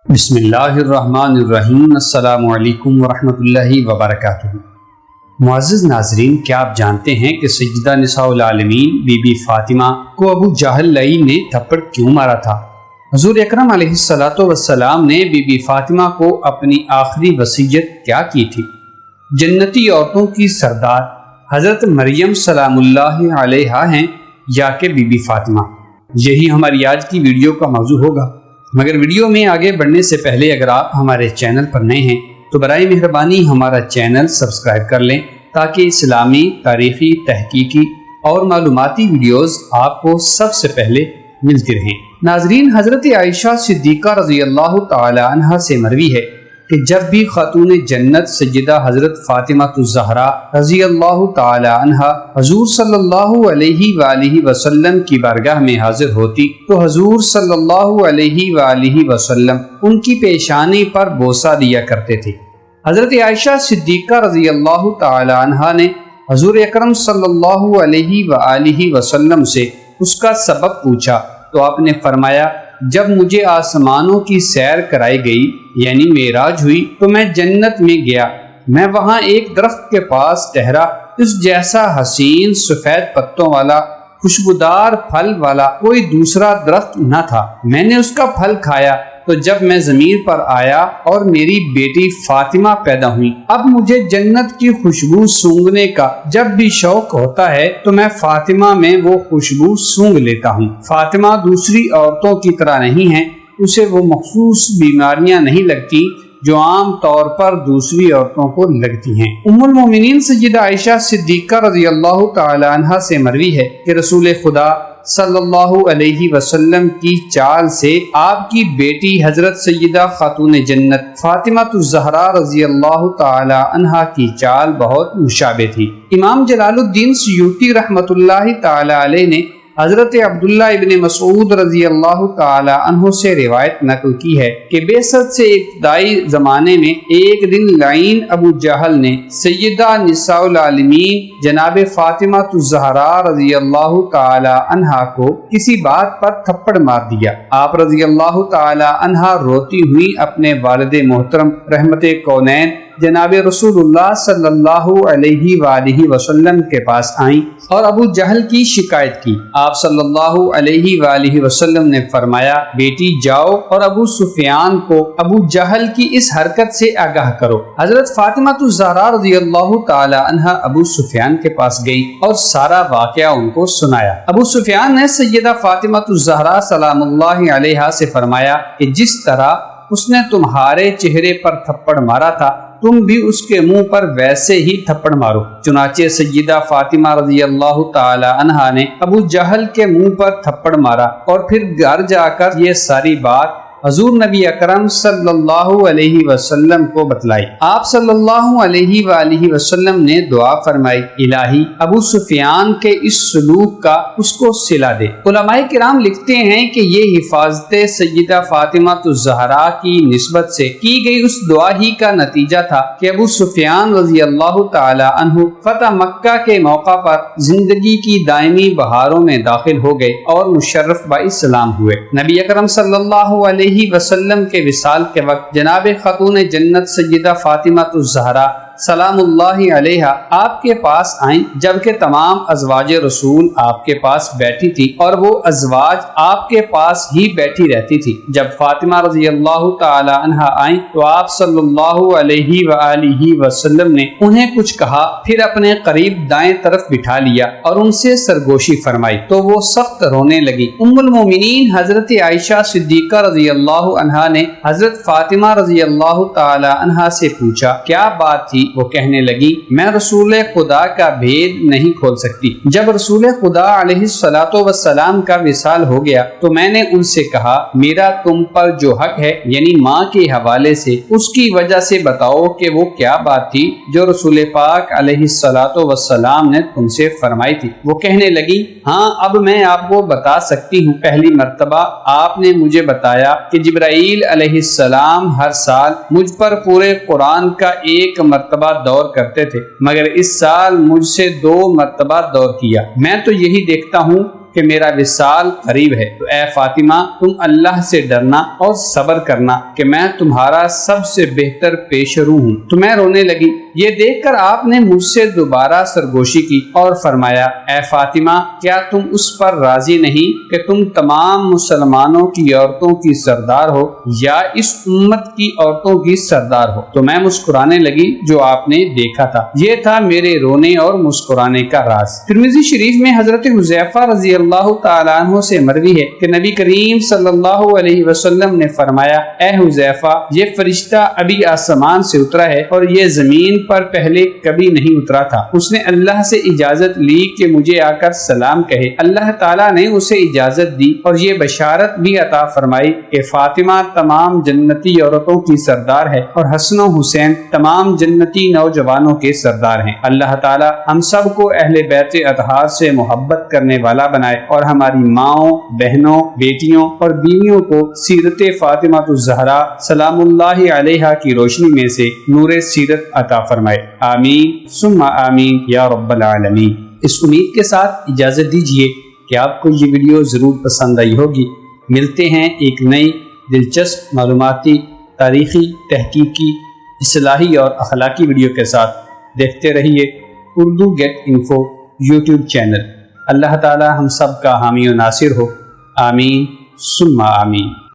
بسم اللہ الرحمن الرحیم۔ السلام علیکم ورحمۃ اللہ وبرکاتہ۔ معزز ناظرین، کیا آپ جانتے ہیں کہ سیدہ نساء العالمین بی بی فاطمہ کو ابو جہل لعین نے تھپڑ کیوں مارا تھا؟ حضور اکرم علیہ الصلوۃ والسلام نے بی بی فاطمہ کو اپنی آخری وصیت کیا کی تھی؟ جنتی عورتوں کی سردار حضرت مریم سلام اللہ علیہا ہیں یا کہ بی بی فاطمہ؟ یہی ہماری آج کی ویڈیو کا موضوع ہوگا، مگر ویڈیو میں آگے بڑھنے سے پہلے اگر آپ ہمارے چینل پر نئے ہیں تو برائے مہربانی ہمارا چینل سبسکرائب کر لیں تاکہ اسلامی، تاریخی، تحقیقی اور معلوماتی ویڈیوز آپ کو سب سے پہلے ملتی رہیں۔ ناظرین، حضرت عائشہ صدیقہ رضی اللہ تعالی عنہ سے مروی ہے کہ جب بھی خاتون جنت سیدہ حضرت فاطمہ الزہرا رضی اللہ تعالی عنہ حضور صلی اللہ علیہ وآلہ وسلم کی بارگاہ میں حاضر ہوتی تو حضور صلی اللہ علیہ وآلہ وسلم ان کی پیشانی پر بوسہ دیا کرتے تھے۔ حضرت عائشہ صدیقہ رضی اللہ تعالی عنہ نے حضور اکرم صلی اللہ علیہ وآلہ وسلم سے اس کا سبب پوچھا تو آپ نے فرمایا، جب مجھے آسمانوں کی سیر کرائی گئی یعنی معراج ہوئی تو میں جنت میں گیا، میں وہاں ایک درخت کے پاس ٹہرا، اس جیسا حسین سفید پتوں والا خوشبودار پھل والا کوئی دوسرا درخت نہ تھا۔ میں نے اس کا پھل کھایا تو جب میں زمین پر آیا اور میری بیٹی فاطمہ پیدا ہوئی، اب مجھے جنت کی خوشبو سونگھنے کا جب بھی شوق ہوتا ہے تو میں فاطمہ میں وہ خوشبو سونگھ لیتا ہوں۔ فاطمہ دوسری عورتوں کی طرح نہیں ہے، اسے وہ مخصوص بیماریاں نہیں لگتی جو عام طور پر دوسری عورتوں کو لگتی ہیں۔ ام المومنین سیدہ عائشہ صدیقہ رضی اللہ تعالی عنہ سے مروی ہے کہ رسول خدا صلی اللہ علیہ وسلم کی چال سے آپ کی بیٹی حضرت سیدہ خاتون جنت فاطمہ الزہرا رضی اللہ تعالی عنہا کی چال بہت مشابہ تھی۔ امام جلال الدین سیوطی رحمۃ اللہ تعالی علیہ نے حضرت عبداللہ ابن مسعود رضی اللہ تعالی عنہ سے روایت نقل کی ہے کہ بعثت سے ابتدائی زمانے میں ایک دن لعین ابو جہل نے سیدہ نساء العالمین جناب فاطمہ الزہرا رضی اللہ تعالی عنہا کو کسی بات پر تھپڑ مار دیا۔ آپ رضی اللہ تعالی عنہا روتی ہوئی اپنے والد محترم رحمت کونین جناب رسول اللہ صلی اللہ علیہ وآلہ وسلم کے پاس آئیں اور ابو جہل کی شکایت کی۔ آپ صلی اللہ علیہ وآلہ وسلم نے فرمایا، بیٹی جاؤ اور ابو سفیان کو ابو جہل کی اس حرکت سے آگاہ کرو۔ حضرت فاطمہ الزہرا رضی اللہ تعالی عنہ ابو سفیان کے پاس گئی اور سارا واقعہ ان کو سنایا۔ ابو سفیان نے سیدہ فاطمہ الزہرا سلام اللہ علیہا سے فرمایا کہ جس طرح اس نے تمہارے چہرے پر تھپڑ مارا تھا تم بھی اس کے منہ پر ویسے ہی تھپڑ مارو۔ چنانچہ سیدہ فاطمہ رضی اللہ تعالی عنہا نے ابو جہل کے منہ پر تھپڑ مارا اور پھر گھر جا کر یہ ساری بات حضور نبی اکرم صلی اللہ علیہ وسلم کو بتلائی۔ آپ صلی اللہ علیہ وآلہ وسلم نے دعا فرمائی، الہی ابو سفیان کے اس سلوک کا اس کو صلہ دے۔ علماء کرام لکھتے ہیں کہ یہ حفاظت سیدہ فاطمہ الزہرا کی نسبت سے کی گئی اس دعا ہی کا نتیجہ تھا کہ ابو سفیان رضی اللہ تعالی عنہ فتح مکہ کے موقع پر زندگی کی دائمی بہاروں میں داخل ہو گئے اور مشرف با-اسلام ہوئے۔ نبی اکرم صلی اللہ علیہ وسلم کے وصال کے وقت جناب خاتون جنت سیدہ فاطمہ الزہرا سلام اللہ علیہا آپ کے پاس آئیں، جبکہ تمام ازواج رسول آپ کے پاس بیٹھی تھی اور وہ ازواج آپ کے پاس ہی بیٹھی رہتی تھی۔ جب فاطمہ رضی اللہ تعالی عنہا آئیں تو آپ صلی اللہ علیہ وآلہ وسلم نے انہیں کچھ کہا، پھر اپنے قریب دائیں طرف بٹھا لیا اور ان سے سرگوشی فرمائی تو وہ سخت رونے لگی۔ ام المومنین حضرت عائشہ صدیقہ رضی اللہ عنہا نے حضرت فاطمہ رضی اللہ تعالی عنہا سے پوچھا، کیا بات تھی؟ وہ کہنے لگی، میں رسول خدا کا بھید نہیں کھول سکتی۔ جب رسول خدا علیہ الصلوۃ والسلام کا وصال ہو گیا تو میں نے ان سے کہا، میرا تم پر جو حق ہے یعنی ماں کے حوالے سے اس کی وجہ سے بتاؤ کہ وہ کیا بات تھی جو رسول پاک علیہ الصلوۃ والسلام نے تم سے فرمائی تھی۔ وہ کہنے لگی، ہاں اب میں آپ کو بتا سکتی ہوں۔ پہلی مرتبہ آپ نے مجھے بتایا کہ جبرائیل علیہ السلام ہر سال مجھ پر پورے قرآن کا ایک مرتبہ دور کرتے تھے، مگر اس سال مجھ سے 2 مرتبہ دور کیا۔ میں تو یہی دیکھتا ہوں کہ میرا وصال قریب ہے، تو اے فاطمہ تم اللہ سے ڈرنا اور صبر کرنا کہ میں تمہارا سب سے بہتر پیش رو ہوں۔ تو میں رونے لگی۔ یہ دیکھ کر آپ نے مجھ سے دوبارہ سرگوشی کی اور فرمایا، اے فاطمہ کیا تم اس پر راضی نہیں کہ تم تمام مسلمانوں کی عورتوں کی سردار ہو یا اس امت کی عورتوں کی سردار ہو؟ تو میں مسکرانے لگی۔ جو آپ نے دیکھا تھا یہ تھا میرے رونے اور مسکرانے کا راز۔ ترمذی شریف میں حضرت حذیفہ رضی اللہ تعالیٰ عنہ سے مروی ہے کہ نبی کریم صلی اللہ علیہ وسلم نے فرمایا، اے حذیفہ یہ فرشتہ ابھی آسمان سے اترا ہے اور یہ زمین پر پہلے کبھی نہیں اترا تھا۔ اس نے اللہ سے اجازت لی کہ مجھے آ کر سلام کہے۔ اللہ تعالیٰ نے اسے اجازت دی اور یہ بشارت بھی عطا فرمائی کہ فاطمہ تمام جنتی عورتوں کی سردار ہے اور حسن و حسین تمام جنتی نوجوانوں کے سردار ہیں۔ اللہ تعالیٰ ہم سب کو اہل بیت اطہار سے محبت کرنے والا بنائے اور ہماری ماؤں، بہنوں، بیٹیوں اور بیویوں کو سیرت فاطمہ الزہرا سلام اللہ علیہا کی روشنی میں سے نور سیرت عطا فرمائے۔ آمین ثم آمین یا رب العالمین۔ اس امید کے ساتھ اجازت دیجیے کہ آپ کو یہ ویڈیو ضرور پسند آئی ہوگی۔ ملتے ہیں ایک نئی دلچسپ معلوماتی، تاریخی، تحقیقی، اصلاحی اور اخلاقی ویڈیو کے ساتھ۔ دیکھتے رہیے Urdu get info YouTube channel. Allah تعالی ہم سب کا حامی و ناصر ہو۔ آمین ثم آمین۔